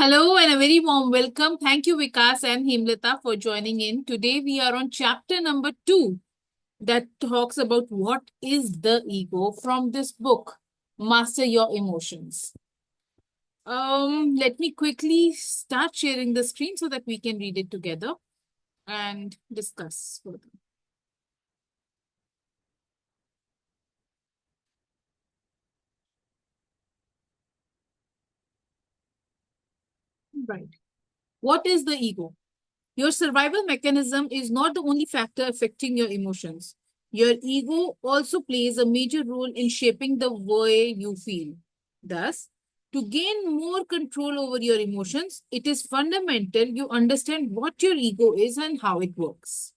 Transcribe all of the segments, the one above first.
Hello and a very warm welcome. Thank you, Vikas and Himlata, for joining in. Today we are on chapter number 2 that talks about what is the ego from this book, Master Your Emotions. Let me quickly start sharing the screen so that we can read it together and discuss further. Right. What is the ego? Your survival mechanism is not the only factor affecting your emotions. Your ego also plays a major role in shaping the way you feel. Thus, to gain more control over your emotions, it is fundamental you understand what your ego is and how it works.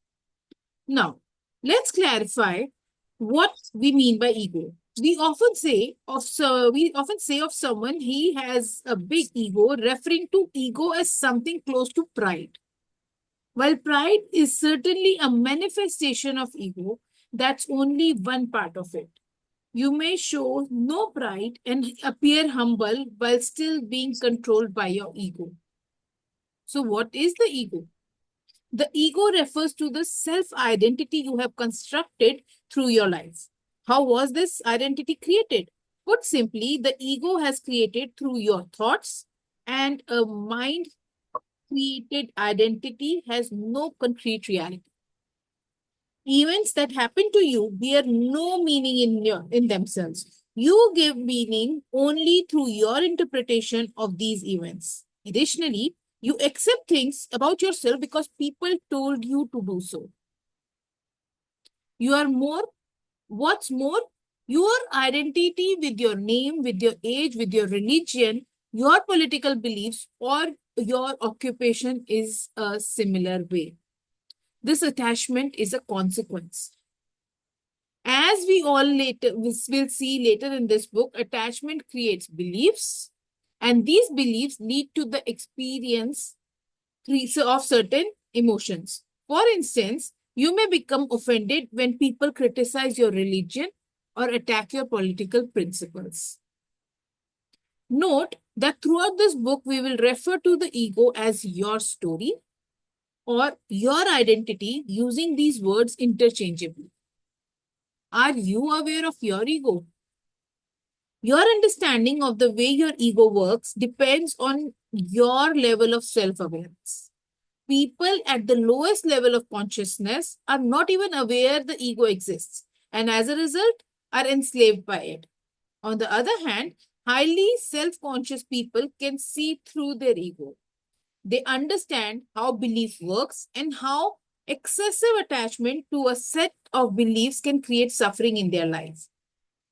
Now, let's clarify what we mean by ego. We often say of someone he has a big ego, referring to ego as something close to pride. While pride is certainly a manifestation of ego, that's only one part of it. You may show no pride and appear humble while still being controlled by your ego. So, what is the ego? The ego refers to the self identity you have constructed through your life. How was this identity created? Put simply, the ego has created through your thoughts, and a mind created identity has no concrete reality. Events that happen to you bear no meaning in themselves. You give meaning only through your interpretation of these events. Additionally, you accept things about yourself because people told you to do so. You are more, what's more, your identity with your name, with your age, with your religion, your political beliefs, or your occupation is a similar way. This attachment is a consequence. As we all later will see later in this book, attachment creates beliefs, and these beliefs lead to the experience of certain emotions. For instance, you may become offended when people criticize your religion or attack your political principles. Note that throughout this book, we will refer to the ego as your story or your identity using these words interchangeably. Are you aware of your ego? Your understanding of the way your ego works depends on your level of self awareness. People at the lowest level of consciousness are not even aware the ego exists, and as a result, are enslaved by it. On the other hand, highly self conscious people can see through their ego. They understand how belief works and how excessive attachment to a set of beliefs can create suffering in their life.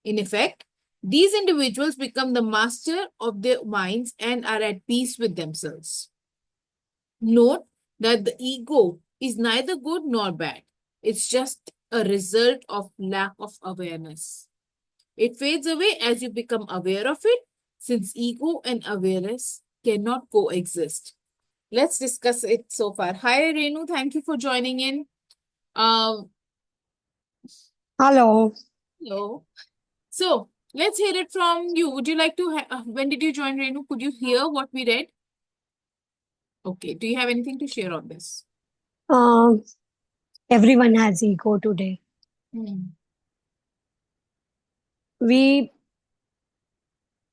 In effect, these individuals become the master of their minds and are at peace with themselves. Note that the ego is neither good nor bad. It's just a result of lack of awareness. It fades away as you become aware of it, since ego and awareness cannot coexist. Let's discuss it so far. Hi, Renu. Thank you for joining in. Um, Hello. Hello. So, let's hear it from you. Would you like to, when did you join, Renu? Could you hear what we read? Okay. Do you have anything to share on this? Um, Everyone has ego today. Hmm. We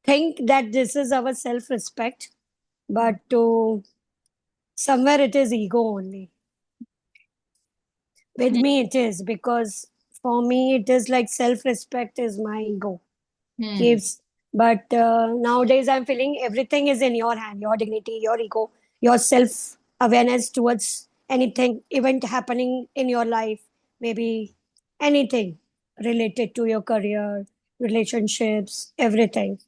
think that this is our self-respect, but somewhere it is ego only. With Hmm. me, it is because for me, it is like self-respect is my ego. Hmm. Gives, but nowadays I'm feeling everything is in your hand, your dignity, your ego, your self-awareness towards anything, event happening in your life, maybe anything related to your career, relationships, everything.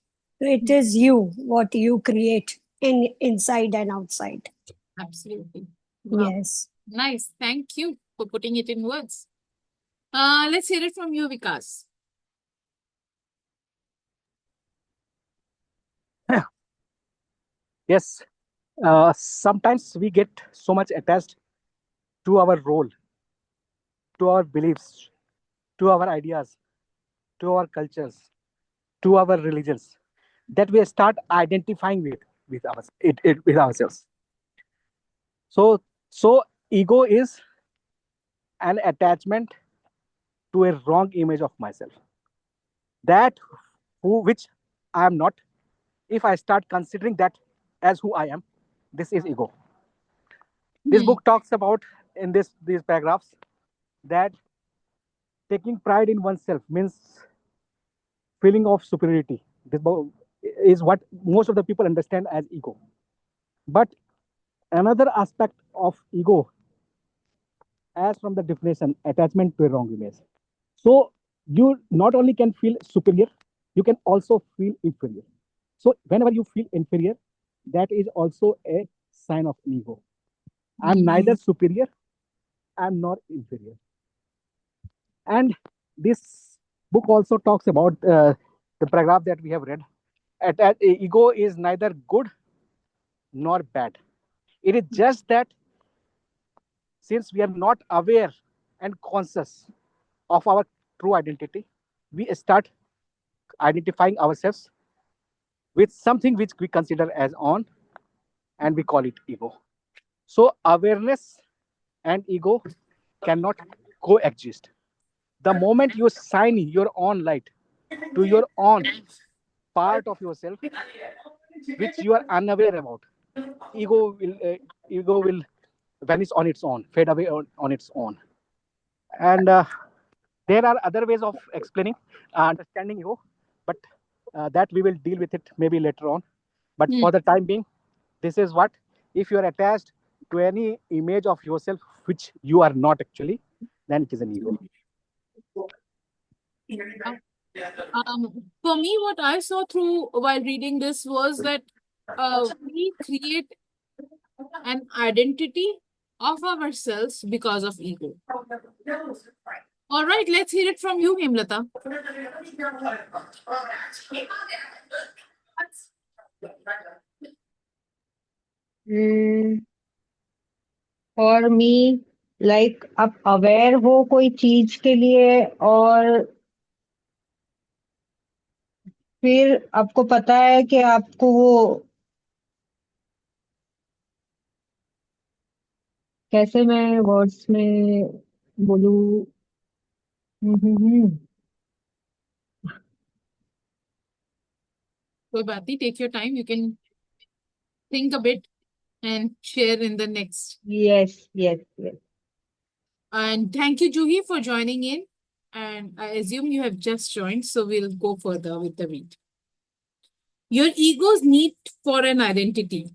It is you, what you create in inside and outside. Absolutely. Wow. Yes. Nice. Thank you for putting it in words. Let's hear it from you, Vikas. Yes, sometimes we get so much attached to our role, to our beliefs, to our ideas, to our cultures, to our religions that we start identifying with. with with ourselves. So ego is an attachment to a wrong image of myself, that which I am not. If I start considering that as who I am, this is ego. This Hmm. book talks about in these paragraphs that taking pride in oneself means feeling of superiority. This is what most of the people understand as ego. But another aspect of ego, as from the definition, attachment to a wrong image. So you not only can feel superior, you can also feel inferior. So whenever you feel inferior, that is also a sign of ego. I'm neither superior, I'm not inferior. And this book also talks about the paragraph that we have read. Ego is neither good nor bad. It is just that since we are not aware and conscious of our true identity, we start identifying ourselves with something which we consider as on, and we call it ego. So awareness and ego cannot coexist. The moment you shine your own light to your own part of yourself which you are unaware about, ego will vanish on its own, fade away on its own. And there are other ways of explaining understanding ego, but that we will deal with it maybe later on. But Hmm. for the time being, this is what, if you are attached to any image of yourself which you are not actually, then it is an ego. For me, what I saw through while reading this was that we create an identity of ourselves because of ego. All right, let's hear it from you, Hemlata. For me like आप aware हो कोई चीज के लिए और फिर आपको पता है कि आपको वो कैसे मैं वर्ड्स में बोलूं कोई बात नहीं, take your time. You can think a bit and share in the next. Yes yes yes And thank you, Juhi, for joining in. And I assume you have just joined, so we'll go further with the read. Your ego's need for an identity.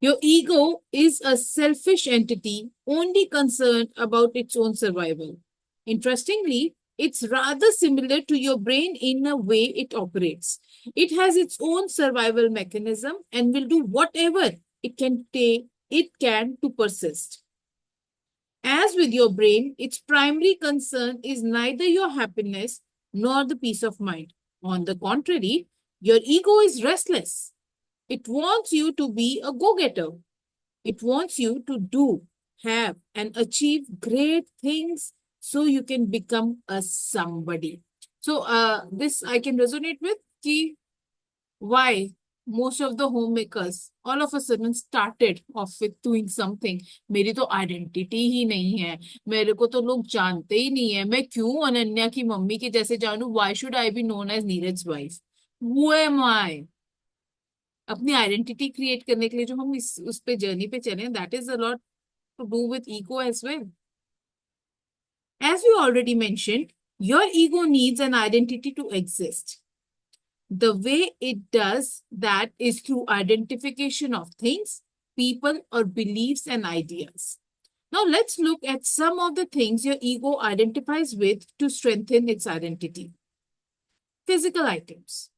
Your ego is a selfish entity only concerned about its own survival. Interestingly, it's rather similar to your brain in a way it operates. It has its own survival mechanism and will do whatever it can to persist. As with your brain, its primary concern is neither your happiness nor the peace of mind. On the contrary, your ego is restless. It wants you to be a go-getter. It wants you to do, have, and achieve great things so you can become a somebody. So, this I can resonate with. Ki why most of the homemakers all of a sudden started off with doing something. मेरी तो identity ही नहीं है, मेरे को तो लोग जानते ही नहीं है, मैं क्यों अनन्या की मम्मी के जैसे जानू? Why should I be known as Neeraj wife? Who am I? अपनी आइडेंटिटी क्रिएट करने के लिए जो हम उस पे जर्नी पे चले, that is a lot to do with ego as well. As we already mentioned, your ego needs an identity to exist. The way it does that is through identification of things, people, or beliefs and ideas. Now let's look at some of the things your ego identifies with to strengthen its identity. Physical items.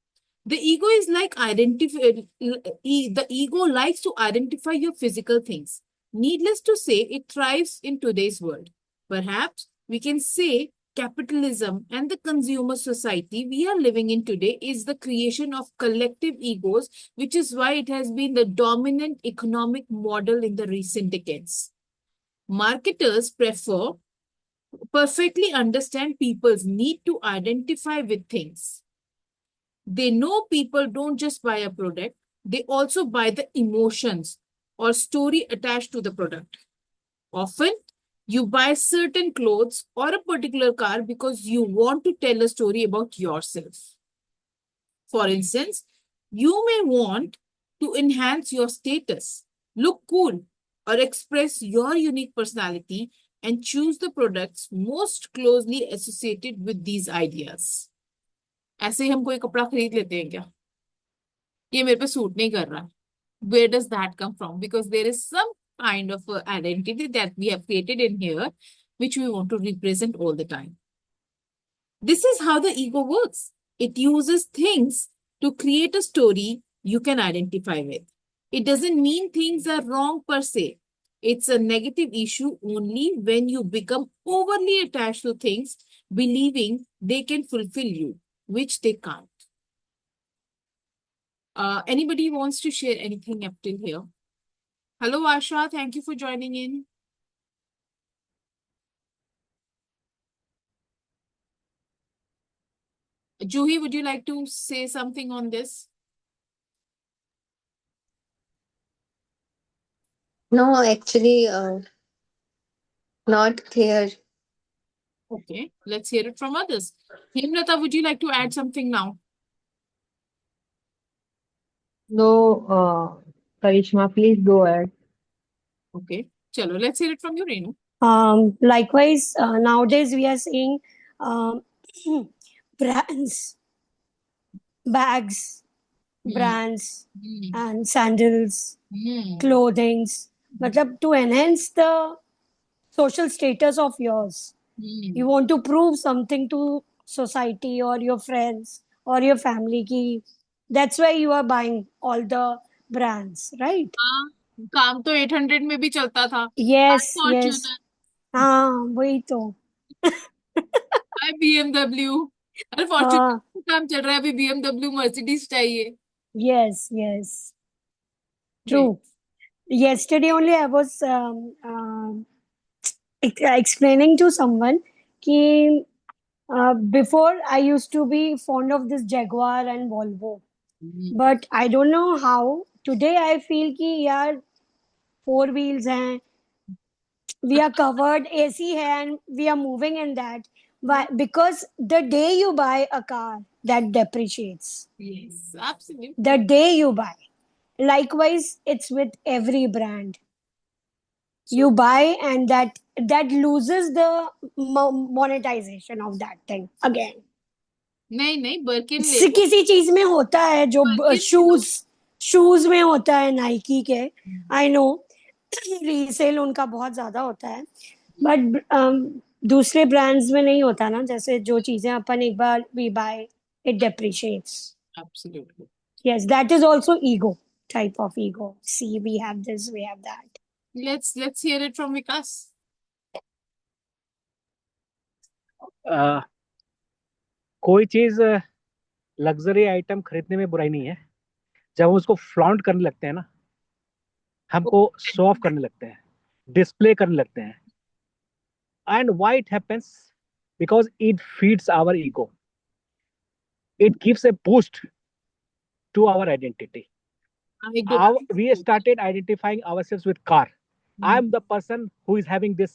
The ego is like the ego likes to identify your physical things. Needless to say, it thrives in today's world. Perhaps we can say capitalism and the consumer society we are living in today is the creation of collective egos, which is why it has been the dominant economic model in the recent decades. Marketers perfectly understand people's need to identify with things. They know people don't just buy a product, they also buy the emotions or story attached to the product. Often, you buy certain clothes or a particular car because you want to tell a story about yourself. For instance, you may want to enhance your status, look cool, or express your unique personality and choose the products most closely associated with these ideas. ऐसे ही हम कोई कपड़ा खरीद लेते हैं क्या? ये मेरे पे सूट नहीं कर रहा. Where does that come from? Because there is some kind of identity that we have created in here, which we want to represent all the time. This is how the ego works. It uses things to create a story you can identify with. It doesn't mean things are wrong per se. It's a negative issue only when you become overly attached to things, believing they can fulfill you, which they can't. Anybody wants to share anything up till here? Hello, Asha. Thank you for joining in. Juhi, would you like to say something on this? No, actually, not clear. Okay, let's hear it from others. Hemlata, would you like to add something now? No, Karishma, please go ahead. Okay, chalo, let's hear it from you, Renu. Likewise, nowadays we are seeing um, brands, bags, brands, and sandals, clothings, matlab to enhance the social status of yours. You want to prove something to society or your friends or your family ki that's why you are buying all the brands, right? काम तो 800 में भी चलता था. Yes, Hi, yes. Fortuner. हाँ वही तो. Hi, BMW. अरे Fortuner का काम चल रहा है अभी. BMW Mercedes चाहिए. Yes, yes. True. Yesterday only I was explaining to someone कि before I used to be fond of this Jaguar and Volvo, but I don't know how. Today I feel कि यार 4 wheels हैं, we are covered, AC है, and we are moving in that. Why? Because the day you buy a car, that depreciates. Yes, absolutely. The day you buy. Likewise, it's with every brand. You buy and that loses the monetization of that thing again. नहीं Birkin ले लो. किसी चीज में होता है जो Birkin ले लो. Shoes में होता है नाइकी के. आई नो रीसेल उनका बहुत ज्यादा होता है, बट दूसरे ब्रांड्स में नहीं होता ना. जैसे जो चीजें अपन एक बार we buy it depreciates. Absolutely. Yes, that is also ego, type of ego. See, we have this, we have that. Let's hear it from Vikas. कोई चीज लग्जरी आइटम खरीदने में बुराई नहीं है. जब हम उसको फ्लॉन्ट करने लगते हैं ना, हमको शो ऑफ करने लगते हैं, डिस्प्ले करने लगते हैं. And why it happens? Because it feeds our ego. It gives a boost to our identity. We started identifying ourselves with car. I am the person who is having this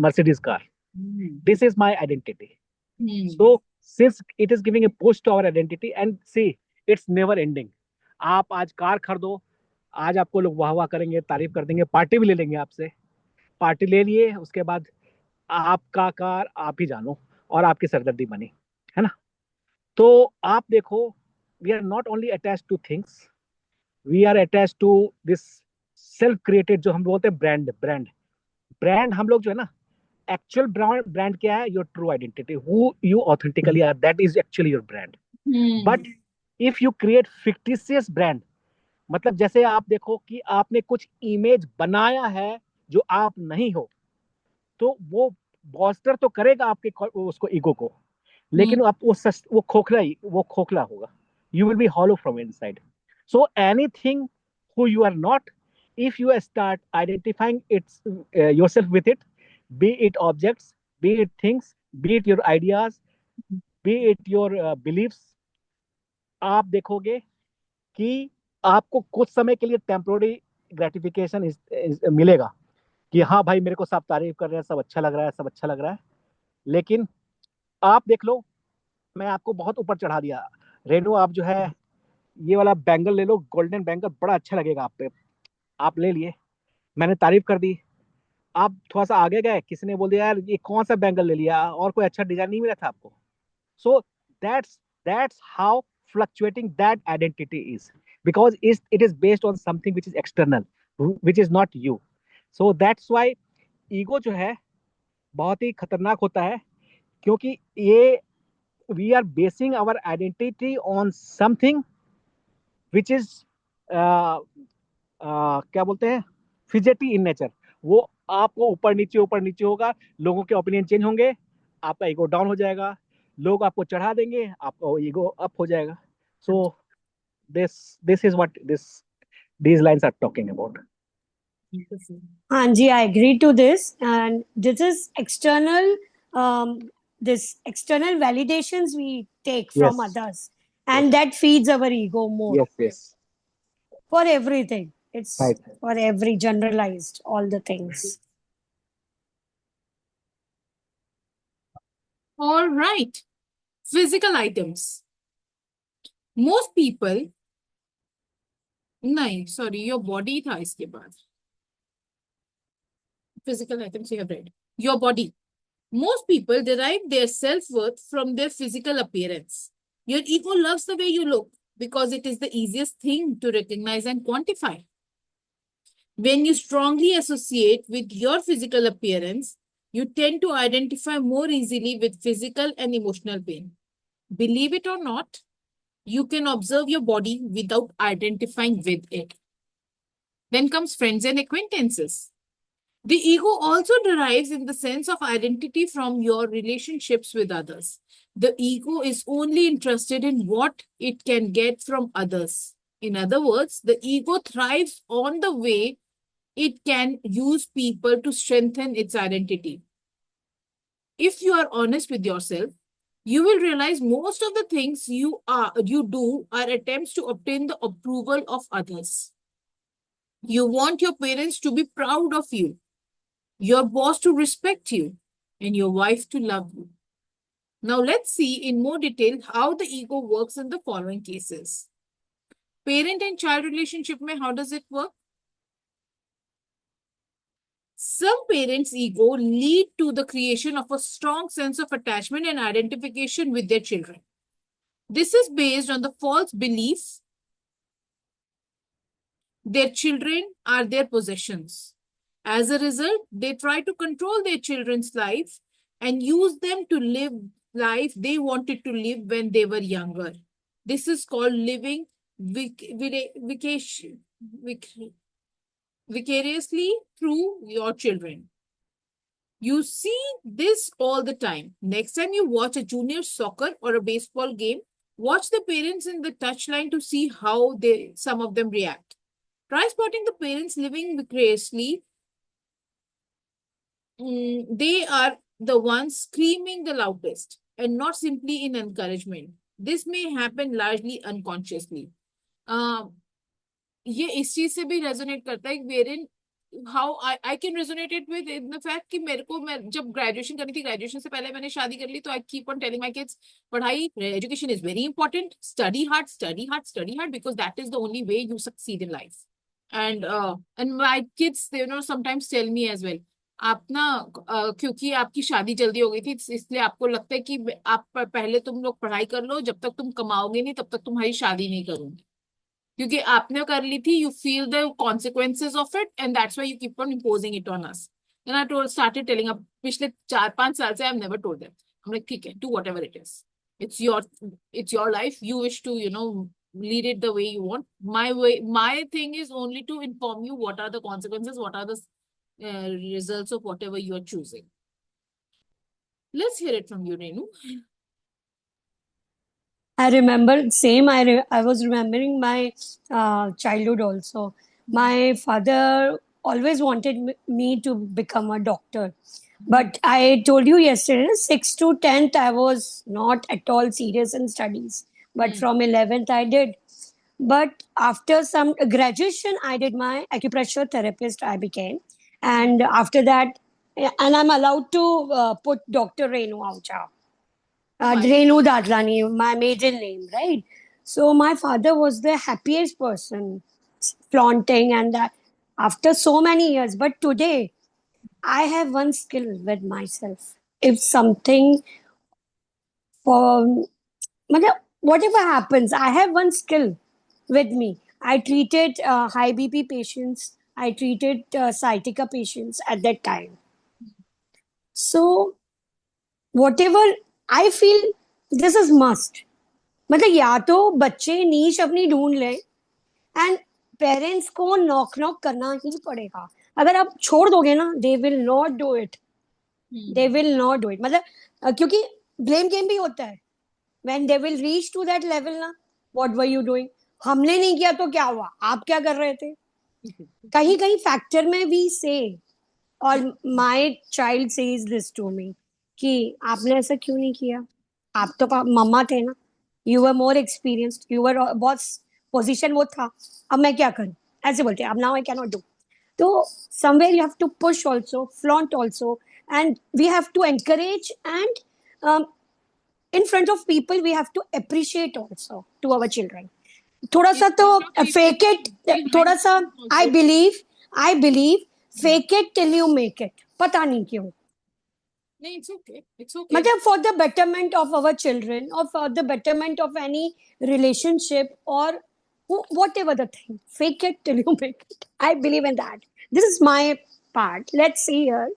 Mercedes car. This is my identity. So since it is giving a boost to our identity, and see, it's never ending. आप आज car खरीदो, आज आपको लोग वाह वाह करेंगे, तारीफ कर देंगे, पार्टी भी ले लेंगे आपसे. पार्टी ले लिए, उसके बाद आपका कार आप ही जानो और आपकी सरदर्दी बनी, है ना. तो आप देखो, we are not only attached to things, we are attached to this self created, जो हम बोलते हैं ब्रांड. हम लोग जो है ना, एक्चुअल ब्रांड क्या है? Your true identity, who you authentically are, that is actually your brand. But if you create fictitious brand, मतलब जैसे आप देखो कि आपने कुछ इमेज बनाया है जो आप नहीं हो, तो वो बॉस्टर तो करेगा आपके उसको ईगो को, लेकिन आप वो खोखला होगा. You will be hollow from inside. So anything who you are not, if you start identifying yourself with it, be it objects, be it things, be it your ideas, be it your beliefs, आप देखोगे कि आपको कुछ समय के लिए temporary gratification मिलेगा कि हाँ भाई मेरे को सब तारीफ कर रहे हैं, सब अच्छा लग रहा है, सब अच्छा लग रहा है। लेकिन आप देख लो, मैं आपको बहुत ऊपर चढ़ा दिया, रेनू आप जो है ये वाला बैंगल ले लो, गोल्डन बैंगल बड़ा अच्छा लगेगा आप पे, आप ले लिए, मैंने तारीफ कर दी, आप थोड़ा सा आगे गए, किसी ने बोल दिया यार ये कौन सा बैंगल ले लिया, और कोई अच्छा डिजाइन नहीं मिला था आपको। So that's how fluctuating that identity is, because it is based on something which is external, which is not you. So that's why ego जो है बहुत ही खतरनाक होता है, क्योंकि ये we are basing our identity on something which is क्या बोलते हैं, फिजेटी इन नेचर। वो आपको ऊपर नीचे होगा, लोगों के ओपिनियन चेंज होंगे, आपका ईगो डाउन हो जाएगा, लोग आपको चढ़ा देंगे, आपका ईगो अप हो जाएगा। So this is what these lines are talking about. Anji, I agree to this, and this is external. This external validations we take from Yes. others, and that feeds our ego more. Yes. For everything, it's Right. for every generalized all the things. All right. Physical items. Most people. नहीं, sorry, your body था इसके बाद. Physical items you have read. Your body. Most people derive their self-worth from their physical appearance. Your ego loves the way you look because it is the easiest thing to recognize and quantify. When you strongly associate with your physical appearance, you tend to identify more easily with physical and emotional pain. Believe it or not, you can observe your body without identifying with it. Then comes friends and acquaintances. The ego also derives in the sense of identity from your relationships with others. The ego is only interested in what it can get from others. In other words, the ego thrives on the way it can use people to strengthen its identity. If you are honest with yourself, you will realize most of the things you do are attempts to obtain the approval of others. You want your parents to be proud of you, your boss to respect you, and your wife to love you. Now let's see in more detail how the ego works in the following cases. Parent and child relationship mein, how does it work? Some parents' ego lead to the creation of a strong sense of attachment and identification with their children. This is based on the false belief their children are their possessions. As a result, they try to control their children's life and use them to live life they wanted to live when they were younger. This is called living vicariously through your children. You see this all the time. Next time you watch a junior soccer or a baseball game, watch the parents in the touchline to see how some of them react. Try spotting the parents living vicariously. They are the ones screaming the loudest and not simply in encouragement. This may happen largely unconsciously. ये इस चीज से भी resonate करता है wherein how I can resonate it with in the fact कि मेरे को मैं जब ग्रेजुएशन करनी थी, ग्रेजुएशन से पहले मैंने शादी कर ली, तो I keep on telling my kids पढ़ाई, education is very important, study hard because that is the only way you succeed in life. And my kids, they sometimes tell me as well, आप ना क्योंकि आपकी शादी जल्दी हो गई थी इसलिए आपको लगता है कि आप पहले तुम लोग पढ़ाई कर लो, जब तक तुम कमाओगे नहीं तब तक तुम्हारी शादी नहीं करूंगी, क्योंकि आपने कर ली थी, you feel the consequences of it and that's why you keep on imposing it on us. Then I started telling up पिछले 4-5 साल से I've never told them. I'm like, ठीक है, do whatever it is. It's your life. You wish to, lead it the way you want. My thing is only to inform you what are the consequences, what are the results of whatever you are choosing. Let's hear it from you, Renu. I remember same. I was remembering my childhood also. My father always wanted me to become a doctor, but I told you yesterday, 6th to 10th, I was not at all serious in studies. But from 11th, I did. But after some graduation, I did my acupressure therapist, I became. And after that, and I'm allowed to put Dr. Renu Ahuja. Why? Renu Dadlani, my maiden name, right? So my father was the happiest person, flaunting and that after so many years. But today, I have one skill with myself. If something for whatever happens, I have one skill with me. I treated high BP patients. I treated sciatica patients at that time. So whatever I feel, this is must. मतलब या तो बच्चे नीश अपनी ढूंढ लें and parents को knock knock करना ही पड़ेगा. अगर आप छोड़ दोगे ना, they will not do it. They will not do it. मतलब क्योंकि ब्लेम गेम भी होता है. when they will reach to that level ना, what were you doing? हमने नहीं किया तो क्या हुआ, आप क्या कर रहे थे. कहीं कहीं फैक्टर में भी से और my child says this to me कि आपने ऐसा क्यों नहीं किया, आप तो मम्मा थे ना, you were more experienced, you were boss, position वो था, अब मैं क्या करूं, ऐसे बोलते हैं. अब now I can not do. तो somewhere you have to push also, flaunt also, and we have to encourage and in front of people we have to appreciate also to our children. थोड़ा सा तो fake it, थोड़ा सा I believe fake it till you make it. पता नहीं क्यों. No, it's okay. It's okay. मतलब for the betterment of our children or for the betterment of any relationship or whatever the thing, fake it till you make it. I believe in that. This is my part. Let's see here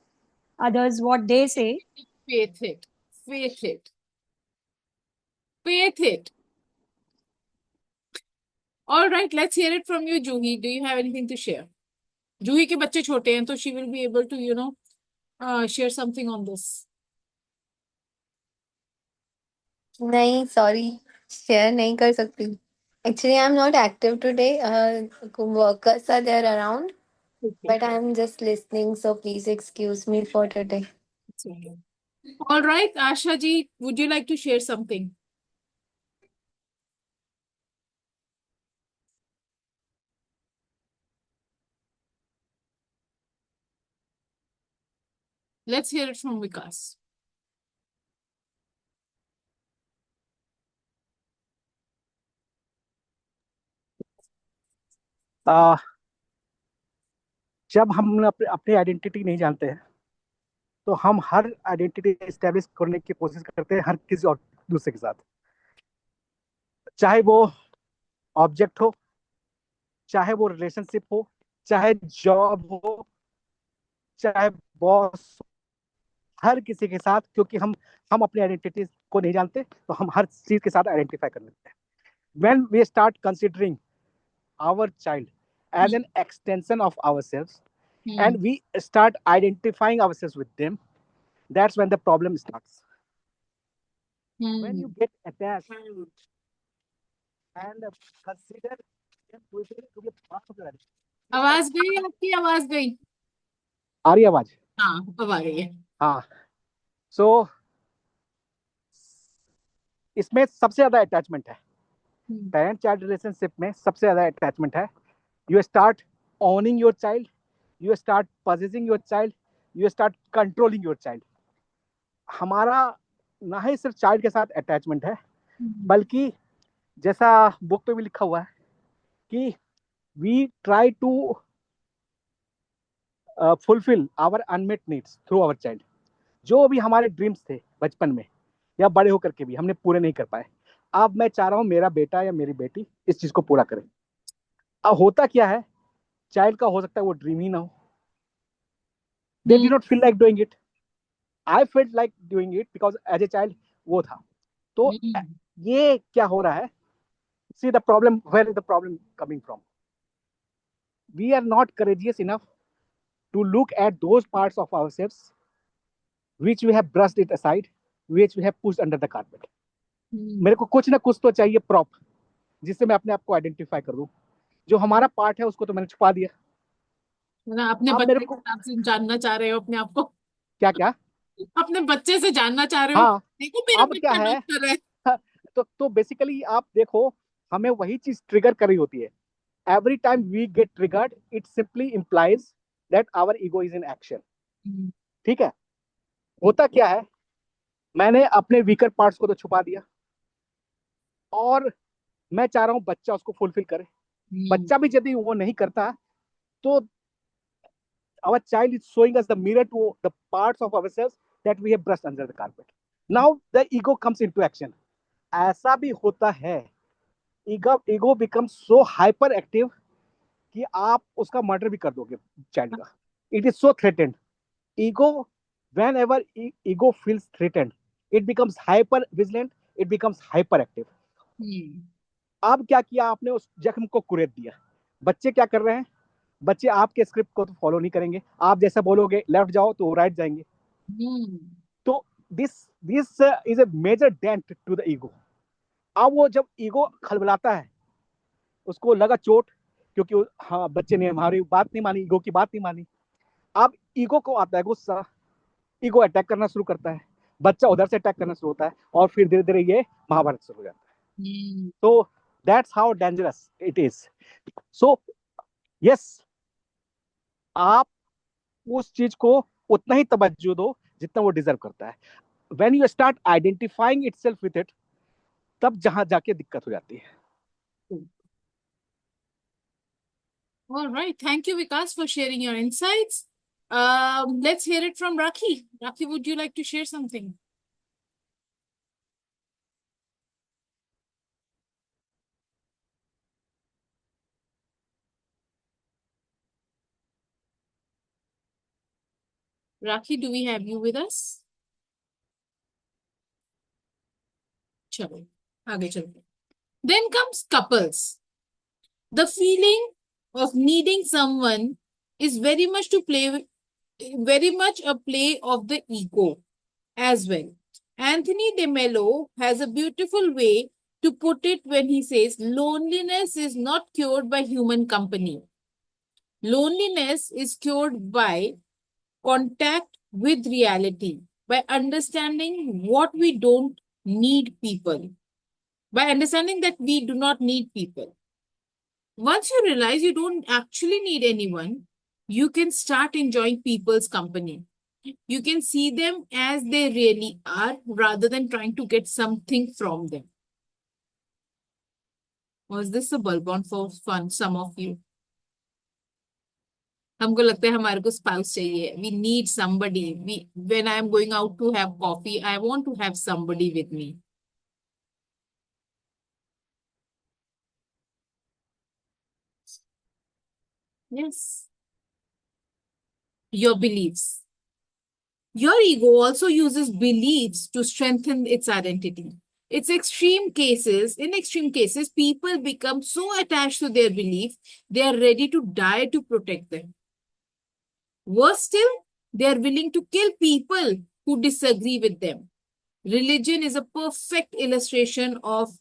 others what they say. Faith it. Faith it. Faith it. All right, let's hear it from you, Juhi. Do you have anything to share? Juhi के बच्चे छोटे हैं, तो she will be able to, share something on this. नहीं, sorry, share नहीं कर सकती. Actually, I'm not active today. Workers are there around, Okay. but I'm just listening. So please excuse me for today. It's okay. All right, Asha ji, would you like to share something? Let's hear it from Vikas. जब हम अपनी identity नहीं जानते हैं तो हम हर identity establish करने की कोशिश करते हैं हर किसी और दूसरे के साथ, चाहे वो ऑब्जेक्ट हो, चाहे वो रिलेशनशिप हो, चाहे जॉब हो, चाहे बॉस, हर किसी के साथ, क्योंकि हम अपनी आइडेंटिटी को नहीं जानते तो हम हर चीज के साथ आइडेंटिफाई कर लेते हैं. When we start considering our child as an extension of ourselves and we start identifying ourselves with them, that's when the problem starts. When you get attached and consider them to be part of your identity. आवाज गई, आपकी आवाज गई. आ रही आवाज? हाँ, अब आ रही है. हाँ. सो इसमें सबसे ज्यादा अटैचमेंट है, पेरेंट चाइल्ड रिलेशनशिप में सबसे ज्यादा अटैचमेंट है. You start owning your child, you start possessing your child, you start controlling your child. हमारा ना ही सिर्फ चाइल्ड के साथ अटैचमेंट है, बल्कि जैसा बुक पे भी लिखा हुआ है कि we try to fulfil our unmet needs through our child. जो भी हमारे ड्रीम्स थे बचपन में या बड़े होकर के भी हमने पूरे नहीं कर पाए, अब मैं चाह रहा हूँ मेरा बेटा या मेरी बेटी इस चीज को पूरा करे. अब होता क्या है, चाइल्ड का हो सकता है वो ड्रीम ही ना हो. They did not feel like doing it. I felt like doing it because as a child वो था. तो ये क्या हो रहा है? See the problem, where is the problem coming from? We are not courageous enough to look at those parts of ourselves which we have brushed it aside, which we have pushed under the carpet. मेरे को कुछ ना कुछ तो चाहिए prop जिससे मैं अपने आप को आइडेंटिफाई कर दूं. जो हमारा पार्ट है उसको तो मैंने छुपा दिया. ना अपने आप बच्चे मेरे के को हिसाब से जानना चाह रहे हो अपने आप को. क्या क्या अपने बच्चे से जानना चाह रहे हो. हाँ, देखो मेरा अब क्या बच्चा है डॉक्टर है. तो बेसिकली आप देखो हमें वही चीज ट्रिगर कर रही होती है. Every time we get triggered, it simply implies that our ego is in action. ठीक है. होता क्या है, मैंने अपने वीकर पार्ट्स को तो छुपा दिया और मैं चाह रहा हूं बच्चा उसको फुलफिल करे. बच्चा भी यदि वो नहीं करता तो our child is showing us the mirror to the parts of ourselves that we have brushed under the carpet. Now the ego comes into action. ऐसा भी होता है, ego becomes so hyperactive कि आप उसका मर्डर भी कर दोगे चाइल्ड का. It is so threatened. Ego, whenever ego feels threatened, it becomes hyper vigilant, it becomes hyperactive. अब क्या किया आपने, उस जख्म को कुरेद दिया. बच्चे क्या कर रहे हैं, बच्चे आपके स्क्रिप्ट को तो फॉलो नहीं करेंगे. आप जैसा बोलोगे लेफ्ट जाओ तो राइट जाएंगे. तो this is a major dent to the ego. अब वो जब ईगो खलबलाता है, उसको लगा चोट, क्योंकि हाँ बच्चे ने हमारी बात नहीं मानी, ईगो की बात नहीं मानी. अब ईगो को आता है गुस्सा, ईगो अटैक करना शुरू करता है, बच्चा उधर से अटैक करना शुरू होता है और फिर धीरे धीरे ये महाभारत शुरू हो जाता है. तो that's how dangerous it is. So yes, आप उस चीज को उतना ही तवज्जो दो जितना वो डिजर्व करता है. When you start identifying itself with it, तब जहां जाके दिक्कत हो जाती है. All right. Thank you, Vikas, for sharing your insights. Let's hear it from Rakhi. Rakhi, would you like to share something? Rakhi, do we have you with us? Chalo, आगे चलते. Then comes couples. The feeling of needing someone is very much a play of the ego as well. Anthony de Mello has a beautiful way to put it when he says loneliness is not cured by human company. Loneliness is cured by contact with reality, by understanding what we don't need people, by understanding that we do not need people. Once you realize you don't actually need anyone, you can start enjoying people's company. You can see them as they really are rather than trying to get something from them. Was this a bulb for fun, some of you? हमको लगता है हमारे को spouse चाहिए. We need somebody. When I am going out to have coffee, I want to have somebody with me. Yes. Your beliefs. Your ego also uses beliefs to strengthen its identity. In extreme cases, people become so attached to their belief, they are ready to die to protect them. Worse still, they are willing to kill people who disagree with them. Religion is a perfect illustration of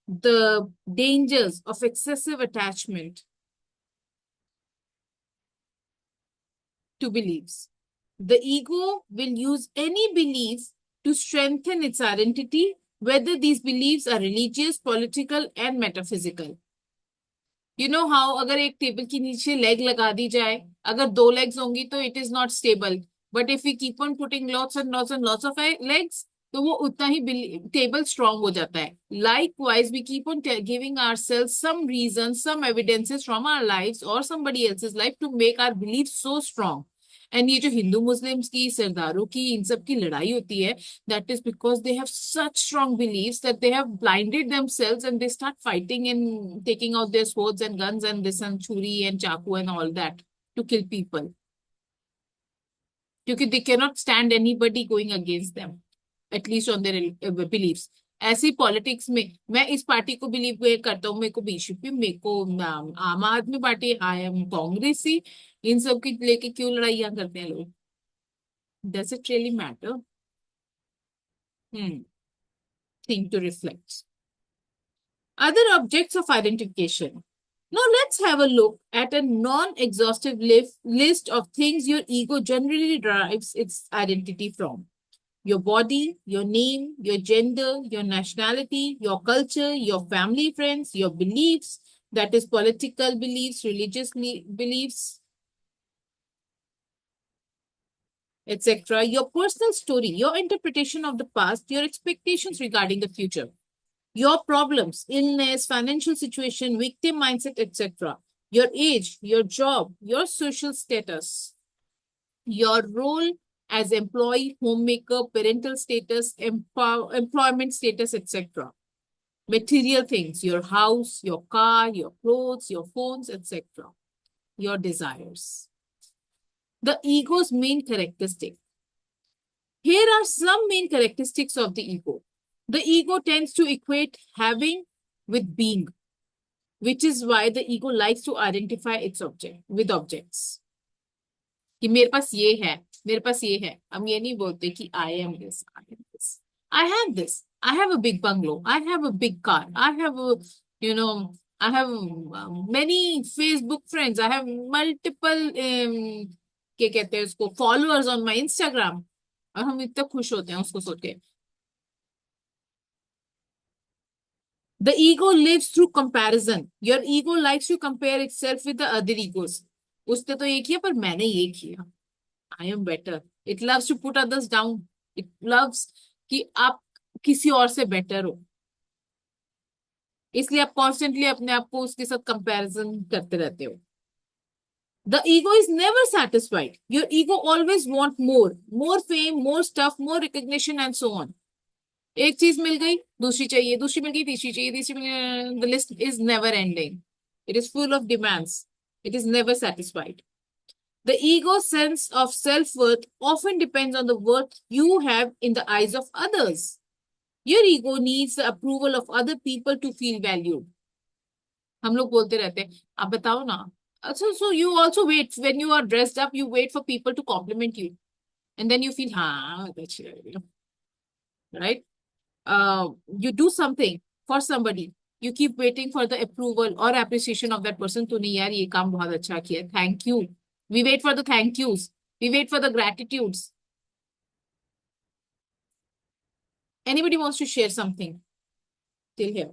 the dangers of excessive attachment to beliefs. The ego will use any belief to strengthen its identity, whether these beliefs are religious, political, and metaphysical. You know how अगर एक table के नीचे leg लगा दी जाए, अगर 2 legs होंगी तो it is not stable. But if we keep on putting lots and lots and lots of legs, तो वो उतना ही टेबल strong हो जाता है. Likewise, we keep on giving ourselves some reasons, some evidences from our lives or somebody else's life to make our beliefs so strong. And ये जो Hindu Muslims की, सरदारों की, इन सब की लड़ाई होती है, that is because they have such strong beliefs that they have blinded themselves and they start fighting and taking out their swords and guns and this and churi and chaku and all that to kill people. Because they cannot stand anybody going against them, at least on their beliefs. ऐसी politics में मैं इस party को believe करता हूँ, मेरे को BJP, मेरे को आम आदमी पार्टी, आई एम कांग्रेसी, इन सब की लेके क्यों लड़ाइयां करते हैं लोग? Does it really matter? Think to reflect. Other objects of identification. Now let's have a look at a non-exhaustive list of things your ego generally derives its identity from. Your body, your name, your gender, your nationality, your culture, your family, friends, your beliefs, that is political beliefs, religious beliefs, etc. Your personal story, your interpretation of the past, your expectations regarding the future, your problems, illness, financial situation, victim mindset, etc. Your age, your job, your social status, your role as employee, homemaker, parental status, employment status, etc. Material things, your house, your car, your clothes, your phones, etc. Your desires. The ego's main characteristic. Here are some main characteristics of the ego. The ego tends to equate having with being, which is why the ego likes to identify its object with objects. कि मेरे पास ये है, मेरे पास ये है. हम ये नहीं बोलते कि I am this, I am this. I have this. I have a big bungalow. I have a big car. I have a, I have many Facebook friends. I have multiple, क्या कहते हैं उसको, followers on my Instagram. और हम इतना खुश होते हैं उसको सोच के. The ego lives through comparison. Your ego likes to compare itself with the other egos. उसने तो ये किया पर मैंने ये किया. I am better. It loves to put others down. It loves कि आप किसी और से better हो. इसलिए आप constantly अपने आप को उसके साथ comparison करते रहते हो. The ego is never satisfied. Your ego always want more fame, more stuff, more recognition, and so on. एक चीज मिल गई, दूसरी चाहिए, दूसरी मिल गई, तीसरी चाहिए, तीसरी मिल गई. The list is never ending. It is full of demands. It is never satisfied. The ego's sense of self-worth often depends on the worth you have in the eyes of others. Your ego needs the approval of other people to feel valued. हम लोग बोलते रहते हैं, आप बताओ ना. So you also wait when you are dressed up, you wait for people to compliment you. And then you feel, that's right? You do something for somebody. You keep waiting for the approval or appreciation of that person. तूने यार ये काम बहुत अच्छा किया. Thank you. We wait for the thank yous. We wait for the gratitudes. Anybody wants to share something till here?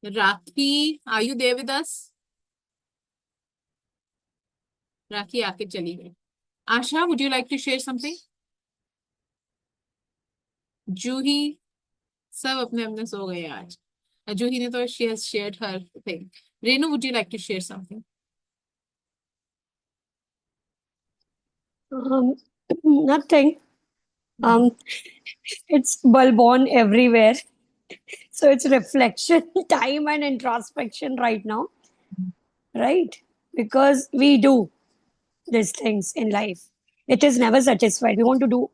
Rakhi, are you there with us? Rakhi आके चली गई. Asha, would you like to share something? Juhi, सब अपने अपने सो गए आज. Juhi ने तो she has shared her thing. Renu, would you like to share something? Nothing. It's bulb on everywhere. So it's reflection time and introspection right now, right? Because we do these things in life. It is never satisfied. We want to do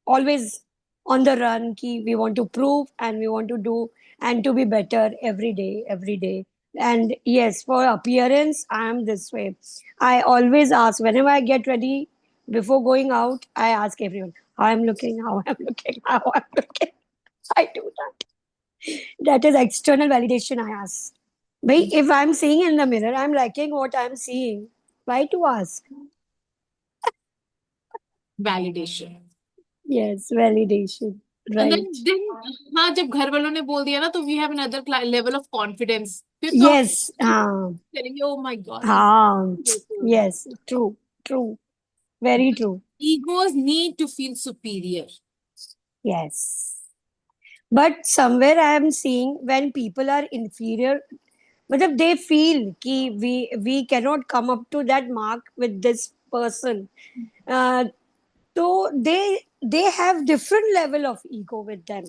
always on the run. Ki we want to prove and we want to do and to be better every day, every day. And yes, for appearance, I am this way. I always ask whenever I get ready before going out, I ask everyone how I'm looking, how I'm looking, how I'm looking. I do that. That is external validation I ask. Bhai, if I'm seeing in the mirror, I'm liking what I'm seeing. Why to ask? Validation. Yes, validation. And Right. then हाँ जब घर वालों ने बोल दिया ना तो we have another level of confidence. फिर तो Yes. telling you, oh my God. Yes. True. True. Very true. Egos need to feel superior. Yes. But somewhere I am seeing when people are inferior, but they feel कि we cannot come up to that mark with this person. So they have different level of ego with them.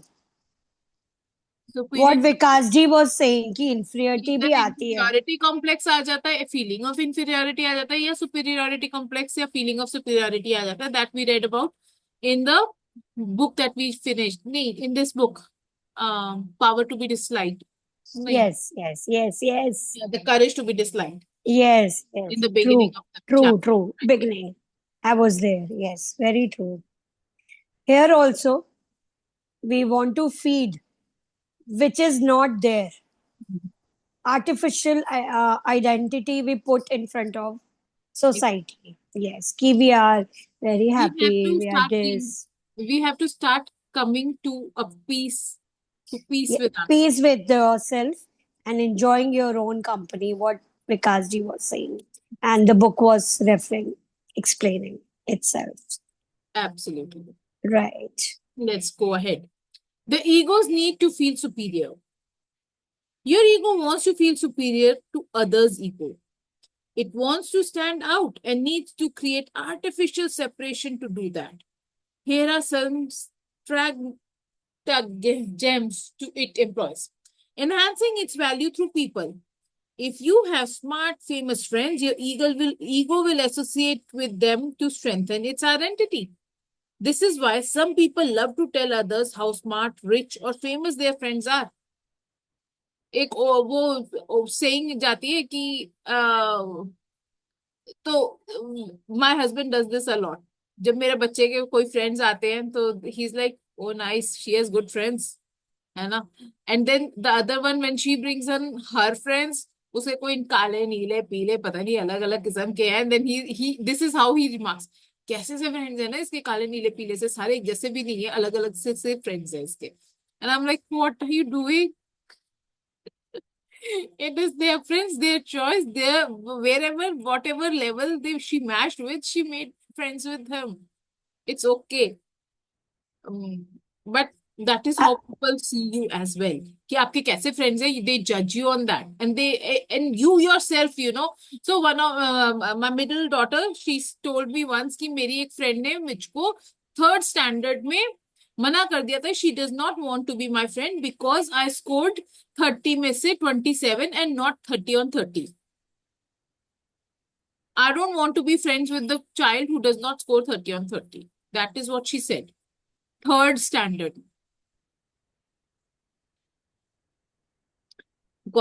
What Vikas ji was saying कि inferiority भी आती है. Inferiority complex आ जाता है, feeling of inferiority आ जाता है, या superiority complex या feeling of superiority आ जाता है. That we read about in the book that we finished. नहीं, in this book, Power to be Disliked. Yes. The courage to be disliked. Yes. In the beginning of the chapter. True. Beginning. I was there. Yes, very true. Here also, we want to feed, which is not there. Artificial identity we put in front of. society. Yes, ki we are very We have happy, to we are start this. we have to start coming to a peace Yeah, with us. peace with yourself and enjoying your own company, what Vikasji was saying. And the book was referring, explaining itself. Absolutely. Right. Let's go ahead. The egos need to feel superior. Your ego wants to feel superior to others' ego. It wants to stand out and needs to create artificial separation to do that. Here are some gems to it employs. Enhancing its value through people. If you have smart, famous friends, your ego will associate with them to strengthen its identity. This is why some people love to tell others how smart, rich, or famous their friends are. एक वो saying जाती है कि तो my husband does this a lot. जब मेरे बच्चे के कोई फ्रेंड्स आते हैं तो he is like oh nice she has good friends, है ना. And then the other one when she brings in her friends, उसे कोई काले नीले पीले पता नहीं अलग अलग किस्म के हैं. Then he this is how he remarks, कैसे से फ्रेंड्स है ना इसके, काले नीले पीले से सारे एक जैसे भी नहीं है, अलग अलग से फ्रेंड्स है इसके. And I am like what are you doing? It is their friends, their choice, their wherever, whatever level she matched with, she made friends with him. It's okay. But that is how people see you as well. कि आपके कैसे friends हैं, they judge you on that, and you yourself, you know. So one of my middle daughter, she told me once कि मेरी एक friend ने मुझको third standard में मना कर दिया था. She does not want to be my friend because I scored 30 में से 27 and not 30 on 30. I don't want to be friends with the child who does not score 30 on 30. That is what she said. Third standard.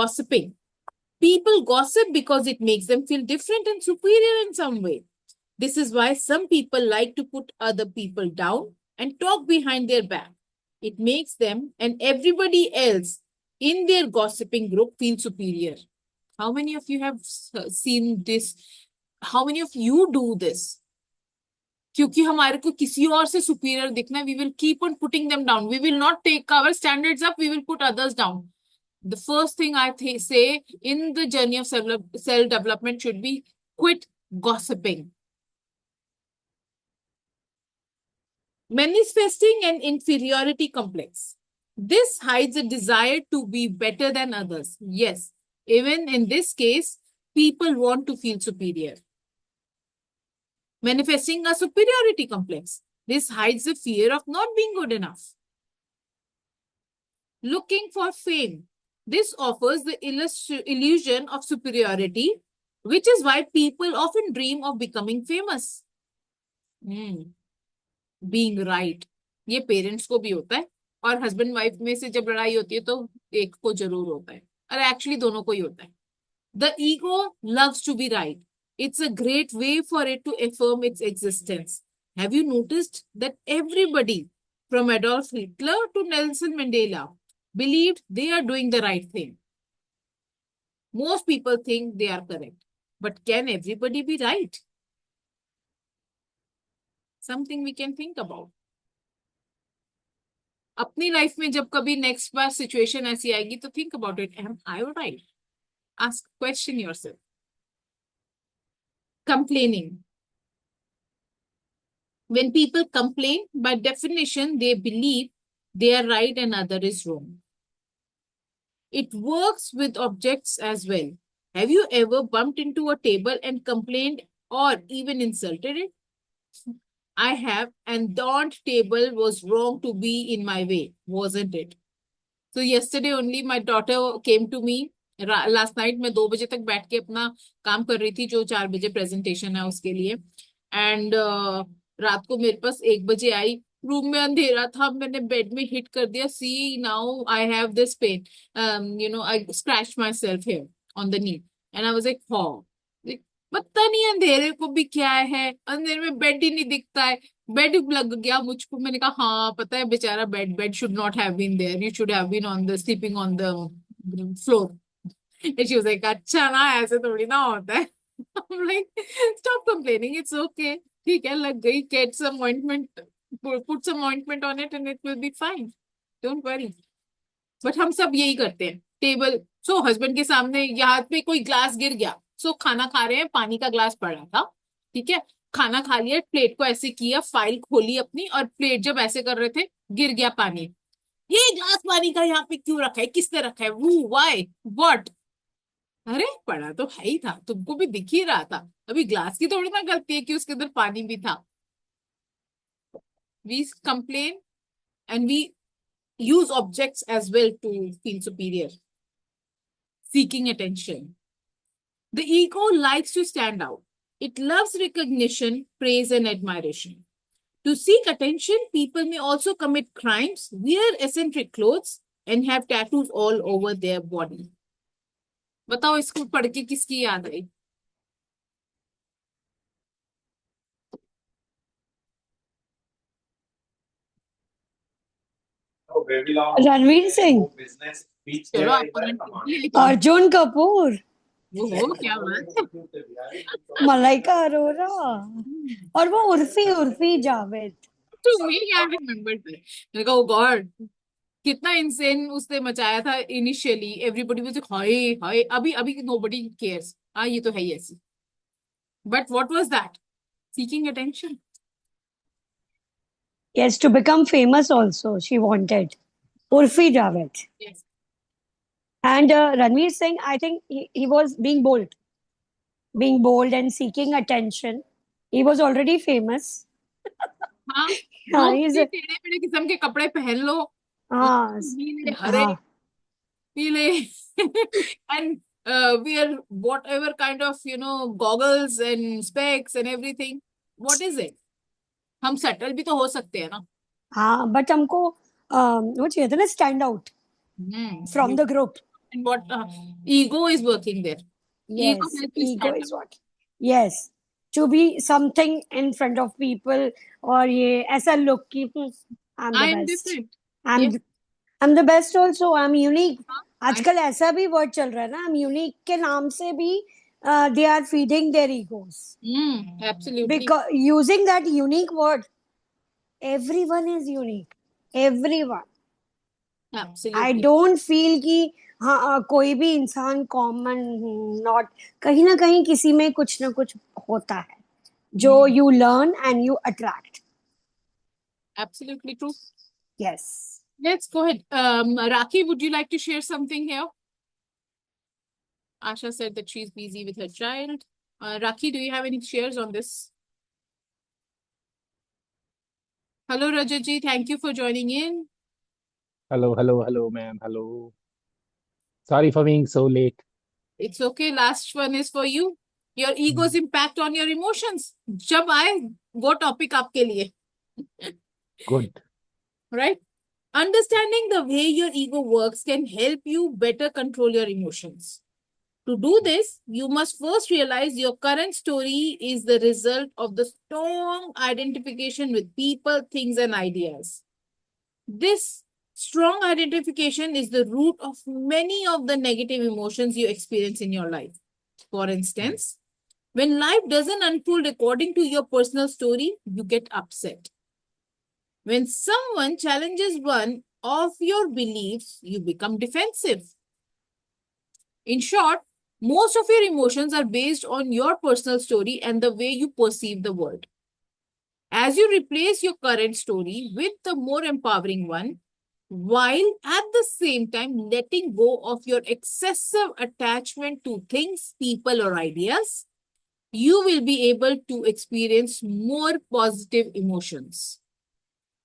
Gossiping. People gossip because it makes them feel different and superior in some way. This is why some people like to put other people down and talk behind their back. It makes them and everybody else in their gossiping group feel superior. How many of you have seen this? How many of you do this? क्योंकि हमारे को किसी और से superior दिखना है, we will keep on putting them down. We will not take our standards up, we will put others down. The first thing I say in the journey of self-development should be quit gossiping. Manifesting an inferiority complex. This hides a desire to be better than others. Yes, even in this case, people want to feel superior. Manifesting a superiority complex. This hides the fear of not being good enough. Looking for fame. This offers the illusion of superiority, which is why people often dream of becoming famous. Being right. ये parents को भी होता है, और husband wife में से जब लड़ाई होती है तो एक को जरूर होता है, और एक्चुअली दोनों को ही होता है. The ego loves to be right. It's a great way for it to affirm its existence. Have you noticed that everybody from Adolf Hitler to Nelson Mandela believed they are doing the right thing? Most people think they are correct. But can everybody be right? Something we can think about. अपनी life में जब कभी next बार situation ऐसी आएगी तो think about it. Am I right? Ask question yourself. Complaining. When people complain, by definition, they believe they are right and other is wrong. It works with objects as well. Have you ever bumped into a table and complained or even insulted it? I have, and that table was wrong to be in my way, wasn't it? So yesterday only my daughter came to me. Last night मैं 2 बजे तक बैठ के अपना काम कर रही थी, जो 4 बजे प्रेजेंटेशन है उसके लिए. एंड रात को मेरे पास 1 बजे आई. रूम में अंधेरा था, मैंने बेड में हिट कर दिया. See now I have this pen, you know, I scratch myself here on the knee. And I was like how, पता नहीं अंधेरे को भी क्या है, अंधेरे में बेड ही नहीं दिखता है. बेड लग गया मुझको. मैंने कहा हाँ पता है बेचारा, bed should not have been there, you should have been on the sleeping on the floor. She was like अच्छा ना, ऐसे थोड़ी ना होता है. I'm like, stop complaining. It's okay. ठीक है, लग गई. Get some ointment. Put some ointment on it and it will be fine. Don't worry. But हम सब यही करते हैं. टेबल, सो हस्बैंड के सामने यहाँ पे कोई ग्लास गिर गया, सो खाना खा रहे हैं, पानी का ग्लास पड़ा था, ठीक है, खाना खा लिया, प्लेट को ऐसे किया, फाइल खोली अपनी, और प्लेट जब ऐसे कर रहे थे, गिर गया पानी. ये ग्लास पानी का यहाँ पे क्यों रखा है, किसने रखा है, वो वाई व्हाट. अरे पड़ा तो है ही था, तुमको भी दिख ही रहा था. अभी ग्लास की थोड़ी ना गलती है कि उसके अंदर पानी भी था. We complain and we use objects as well to feel superior. Seeking attention. The ego likes to stand out. It loves recognition, praise, and admiration. To seek attention, people may also commit crimes, wear eccentric clothes, and have tattoos all over their body. बताओ इसको पढ़ के किसकी याद आई? रणवीर सिंह, चलो आपको अर्जुन कपूर, वो क्या बात है. मलाइका अरोरा, और वो Urfi Urfi Javed. To me, I remembered that. मैंने कहा, oh God, कितना इंसेन उसने मचाया था initially. Everybody was like hi hi. अभी अभी नोबडी केयर्स. हाँ, ये तो है ही ऐसी. But what was that? Seeking attention. Yes, to become famous also, she wanted. Urfi Javed. Yes. And Ranveer Singh, I think he was being bold and seeking attention. He was already famous. हाँ, हाँ, जो he's भी टेढ़े मेढ़े किस्म के कपड़े पहन लो, हाँ, नीले हरे हाँ, पीले and wear whatever kind of goggles and specs and everything. What is it? हम सेटल भी तो हो सकते हैं ना. हाँ, but हमको वो चाहिए था ना, stand out from the group. And what ego is working there. Ego Yes, helps you ego stand is out. what. Yes, to be something in front of people, और ये ऐसा look कि I'm the I am best. different. I'm Yes. I'm the best also. I'm unique. हाँ, आजकल ऐसा भी word चल रहा है ना, I'm unique के नाम से भी they are feeding their egos. Absolutely. Because using that unique word, everyone is unique. Everyone. I Absolutely. don't feel कि हाँ कोई भी इंसान कॉमन नॉट, कहीं ना कहीं किसी में कुछ ना कुछ होता है जो you learn and you attract. Absolutely true. Yes. Let's go ahead. Rakhi, would you like to share something here? Asha said that she's busy with her child. Rakhi, do you have any shares on this? Hello, Rajaji. Thank you for joining in. Hello, ma'am. Hello. Sorry for being so late. It's okay. Last one is for you. Your ego's impact on your emotions. जब आए वो topic आपके लिए. Good. Right? Understanding the way your ego works can help you better control your emotions. To do this, you must first realize your current story is the result of the strong identification with people, things, and ideas. This strong identification is the root of many of the negative emotions you experience in your life. For instance, when life doesn't unfold according to your personal story, you get upset. When someone challenges one of your beliefs, you become defensive. In short, most of your emotions are based on your personal story and the way you perceive the world. As you replace your current story with the more empowering one, while at the same time letting go of your excessive attachment to things, people, or ideas, you will be able to experience more positive emotions.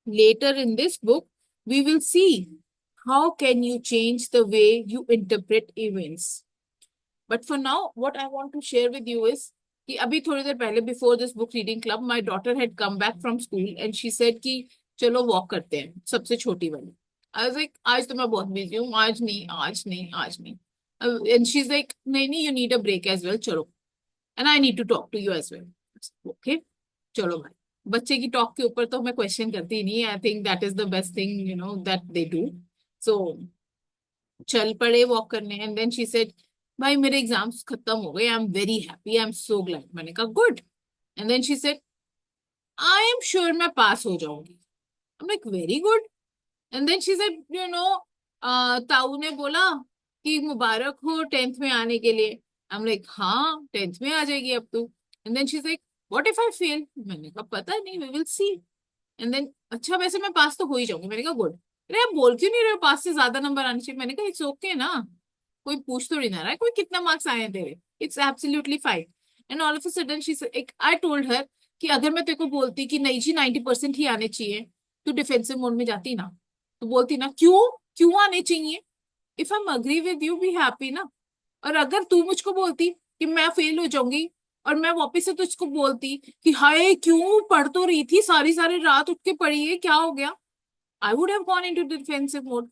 Later in this book, we will see how can you change the way you interpret events. But for now, what I want to share with you is कि अभी थोड़ी देर पहले before this book reading club, my daughter had come back from school and she said कि चलो walk करते हैं, सबसे छोटी वाली. I was like, आज तो मैं बहुत busy हूँ, आज नहीं. And she's like, नहीं, you need a break as well, चलो. And I need to talk to you as well. Okay, चलो भाई. बच्चे की टॉक के ऊपर तो मैं क्वेश्चन करती ही नहीं. I think that is the best thing that they do. So चल पड़े वॉक करने. एंड देन शी सेड भाई मेरे एग्जाम्स खत्म हो गए, I am very happy, I am so glad. मैंने कहा good. And then she said I am sure मैं पास हो जाऊंगी। I am like very good. And then she said you know ताऊ ने बोला कि मुबारक हो 10th में आने के लिए। आई एम लाइक हाँ 10th में आ जाएगी अब तू। And then she said what if I fail. मैंने कहा पता नहीं, we will see. And then अच्छा वैसे मैं पास तो हो ही जाऊंगी। मैंने कहा गुड। अरे आप बोल क्यों नहीं रहे हो पास से ज्यादा नंबर आने चाहिए। मैंने कहा इट्स ओके ना, कोई पूछ थोड़ी ना रहा है कोई कितना मार्क्स आए हैं तेरे, it's absolutely fine. And all of a sudden she एक आई टोल्ड हर कि अगर मैं तेरे को बोलती कि नहीं जी 90% ही आने चाहिए, तू डिफेंसिव मोड में जाती ना, तो बोलती ना क्यों, क्यों आने चाहिए। If I am agree with you be happy ना। और अगर तू मुझको बोलती कि मैं फेल हो जाऊंगी और मैं वापस से तुझको बोलती कि हाय क्यों पढ़ तो रही थी, सारी सारी रात उठ के पढ़ी है, क्या हो गया, I would have gone into defensive mode.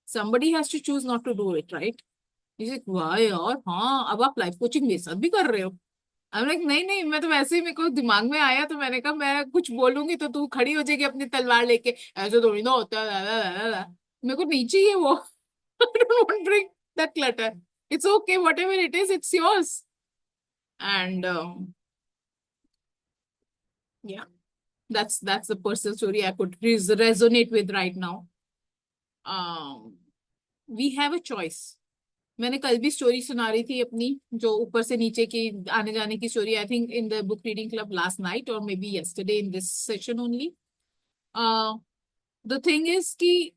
somebody has to choose not to do it, right? He's like, वाह यार हाँ अब आप लाइफ कोचिंग मेरे साथ भी कर रहे हो। I'm like नहीं नहीं, मैं तो वैसे ही मेरे को दिमाग में आया तो मैंने कहा मैं कुछ बोलूंगी तो तू खड़ी हो जाएगी अपनी तलवार लेके, ऐसे थोड़ी ना होता है, ला, ला, ला, ला। मेरे को नहीं चाहिए वो। I don't want to bring that clutter. It's okay, whatever it is, it's yours. And yeah, that's the personal story I could resonate with right now. We have a choice. मैंने कल भी स्टोरी सुना रही थी अपनी, जो ऊपर से नीचे की आने जाने की story, I think in the book reading club last night और maybe yesterday in this session only. The thing is कि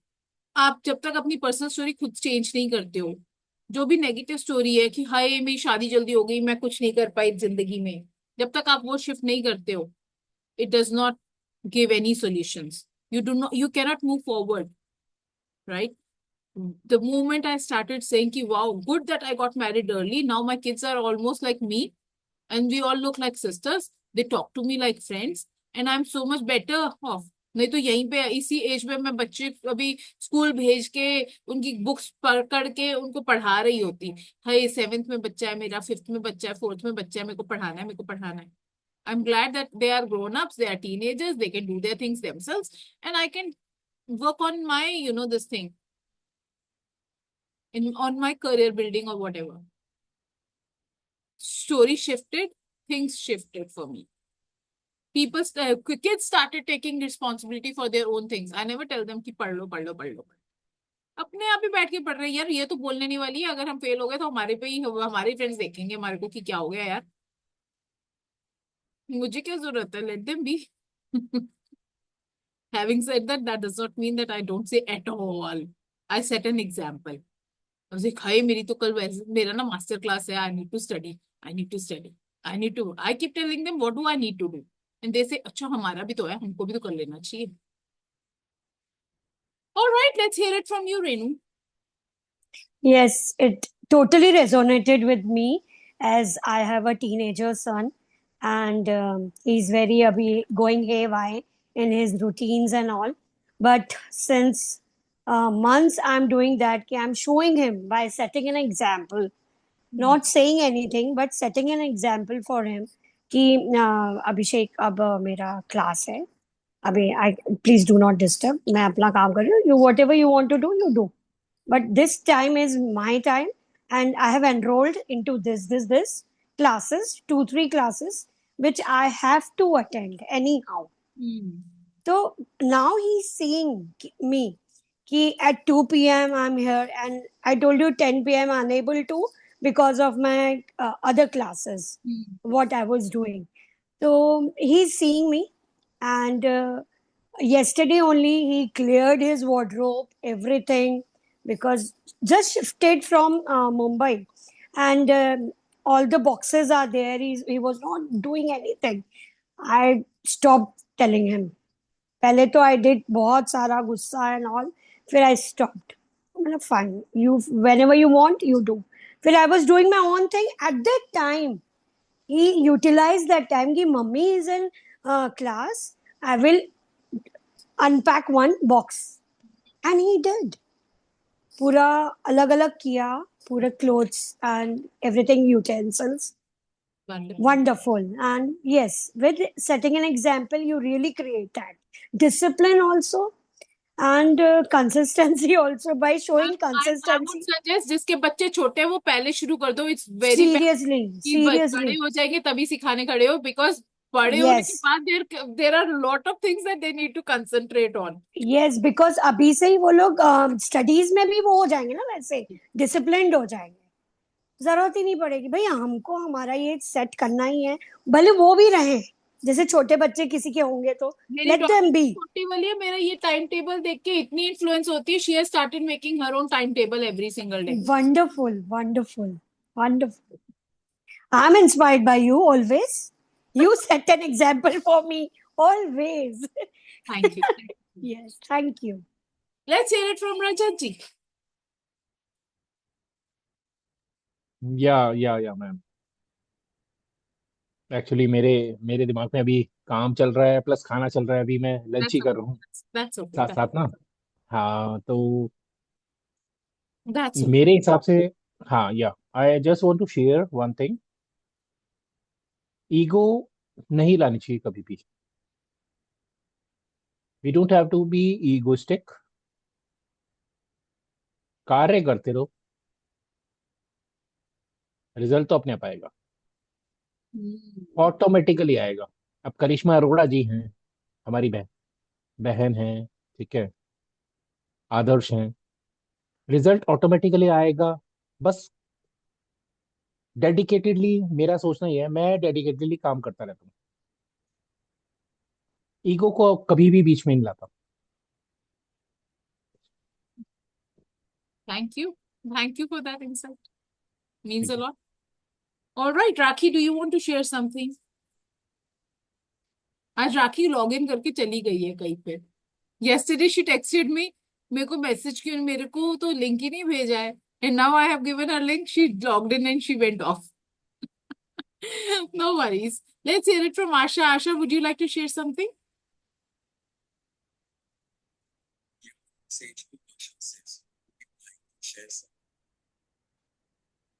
आप जब तक अपनी पर्सनल स्टोरी खुद चेंज नहीं करते हो, जो भी नेगेटिव स्टोरी है कि हाय मेरी शादी जल्दी हो गई, मैं कुछ नहीं कर पाई जिंदगी में, जब तक आप वो शिफ्ट नहीं करते हो, it does not give any solutions. You cannot move forward, right? The moment I started saying ki, wow, good that I got married early, now my kids are almost like me and we all look like sisters, they talk to me like friends and I'm so much better off. नहीं तो यहीं पे इसी as में मैं बच्चे अभी school भेज के उनकी बुक्स पढ़ के उनको पढ़ा रही होती, हाय 7th में बच्चा है मेरा, 5th में बच्चा है, 4th में बच्चा है, मेरे को पढ़ाना है, मेरे को पढ़ाना है। I'm glad that they are grown-ups, they are teenagers, they can do their things themselves, and I can work on my, this thing, on my career building or whatever. Story shifted, things shifted for me. Kids started taking responsibility for their own things. I never tell them कि पढ़ लो पढ़ लो पढ़ लो, अपने आप ही बैठ के पढ़ रहे हैं यार, ये तो बोलने नहीं वाली है, अगर हम फेल हो गए तो हमारे पे ही हमारे फ्रेंड्स देखेंगे हमारे को कि क्या हो गया यार, मुझे क्या जरूरत है, let them be. Having said that, that does not mean that I don't say at all. I set an example. I was like, हाय मेरी तो कल वैसे मेरा ना मास्टर क्लास है, I need to study, I need to study, I need to, I keep telling them what do I need to do, and they say अच्छा हमारा भी तो है, हमको भी तो कर लेना चाहिए। All right, let's hear it from you, Renu. Yes, it totally resonated with me as I have a teenager son and he's very going haywire in his routines and all. But since months I'm doing that, I'm showing him by setting an example, not saying anything, but setting an example for him कि अभिषेक अब मेरा class है, अभी I please do not disturb, मैं अपना काम कर रही हूँ, you whatever you want to do you do, but this time is my time and I have enrolled into this classes, 2 3 classes which I have to attend anyhow. So now he's seeing me ki at 2 p.m. I'm here and I told you 10 p.m. unable to because of my other classes, what I was doing. So he's seeing me and yesterday only he cleared his wardrobe, everything, because just shifted from Mumbai and all the boxes are there. He was not doing anything. I stopped telling him. पहले तो I did बहुत सारा गुस्सा and all. फिर I stopped. मतलब fine. You whenever you want you do. फिर I was doing my own thing at that time. He utilized that time कि mummy is in class. I will unpack one box and he did. पूरा अलग अलग किया, पूरा clothes and everything, utensils. Wonderful. And yes, with setting an example, you really create that discipline also. and consistency also, by showing I would consistency. suggest जिसके बच्चे छोटे हैं वो पहले शुरू कर दो. It's very bad Seriously, कि बड़े seriously. हो जाएंगे तभी सिखाने खड़े हो, because बड़े होने के Yes. बाद there are a lot of things that they need to concentrate on. Yes, because अभी से ही वो लोग स्टडीज में भी वो हो जाएंगे ना, वैसे डिसिप्लिन्ड हो जाएंगे. जरूरत ही नहीं पड़ेगी भैया, हमको हमारा ये सेट करना ही है, भले वो भी रहे जैसे छोटे बच्चे किसी के होंगे तो मेरी लेट daughter देम बी. छोटी वाली है, मेरा ये टाइम टेबल देख के इतनी इन्फ्लुएंस होती है. She has started making her own timetable every single day. Wonderful, wonderful, wonderful. I'm inspired by you always. You set an example for me always. Thank you. Yes, thank you. Let's hear it from Rajat ji. या ma'am. Actually मेरे दिमाग में अभी काम चल रहा है plus खाना चल रहा है. अभी मैं लंच ही That's कर रहा हूँ That's okay. साथ साथ ना. हाँ तो That's okay. मेरे हिसाब से, हाँ या I just want to share one thing. Ego नहीं लानी चाहिए कभी भी. We don't have to be egoistic. कार्य करते रहो, रिजल्ट तो अपने आप आएगा, ऑटोमेटिकली आएगा. अब करिश्मा अरोड़ा जी हैं, हमारी बहन है, ठीक है, आदर्श हैं. रिजल्ट ऑटोमेटिकली आएगा. बस डेडिकेटेडली, मेरा सोचना ये है, मैं डेडिकेटेडली काम करता रहता हूँ. ईगो को कभी भी बीच में नहीं लाता. Thank you. Thank you for that insight. Means Thank a you. lot. All right, Rakhi, do you want to share something? आज राखी लॉग इन करके चली गई है कहीं पे. Yesterday she texted me, मेरे को मैसेज क्यों, मेरे को तो लिंक ही नहीं भेजा है. And now I have given her link. She logged in and she went off. No worries. Let's hear it from Asha. Asha, would you like to share something?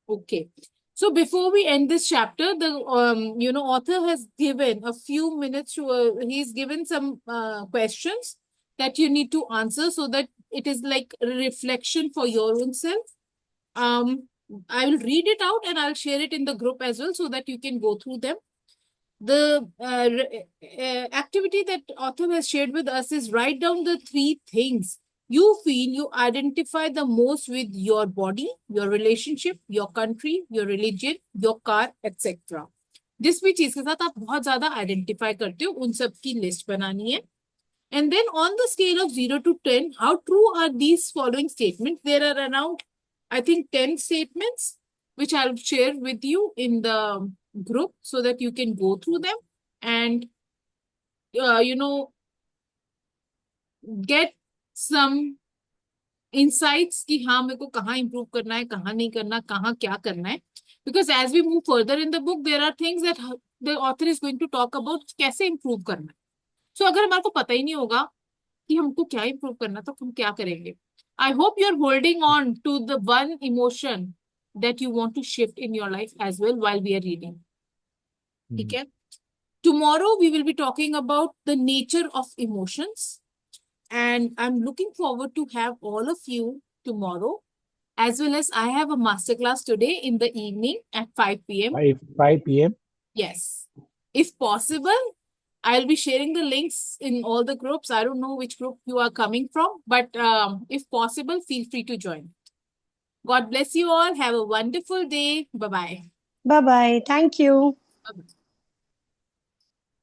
Okay. So before we end this chapter, the author has given a few minutes to he's given some questions that you need to answer so that it is like a reflection for your own self. I will read it out and I'll share it in the group as well so that you can go through them. The activity that author has shared with us is write down the 3 things you feel you identify the most with your body, your relationship, your country, your religion, your car, etc. जिस भी चीज के साथ आप बहुत ज्यादा identify करते हो उन सब की लिस्ट बनानी है. And then on the scale of 0 to 10, how true are these following statements? There are around, I think, 10 statements, which I'll share with you in the group so that you can go through them and, get some insights कि हाँ मेरे को कहाँ improve करना है, कहाँ नहीं करना, कहाँ क्या करना है. Because as we move further in the book, there are things that the author is going to talk about कैसे improve करना है. So अगर हमारे को पता ही नहीं होगा कि हमको क्या improve करना तो हम क्या करेंगे. I hope you're holding on to the one emotion that you want to shift in your life as well while we are reading. ठीक है. Tomorrow we will be talking about the nature of emotions. And I'm looking forward to have all of you tomorrow, as well as I have a masterclass today in the evening at 5 p.m. 5 p.m. Yes. If possible, I'll be sharing the links in all the groups. I don't know which group you are coming from, but if possible, feel free to join. God bless you all. Have a wonderful day. Bye-bye. Bye bye. Thank you. Bye-bye.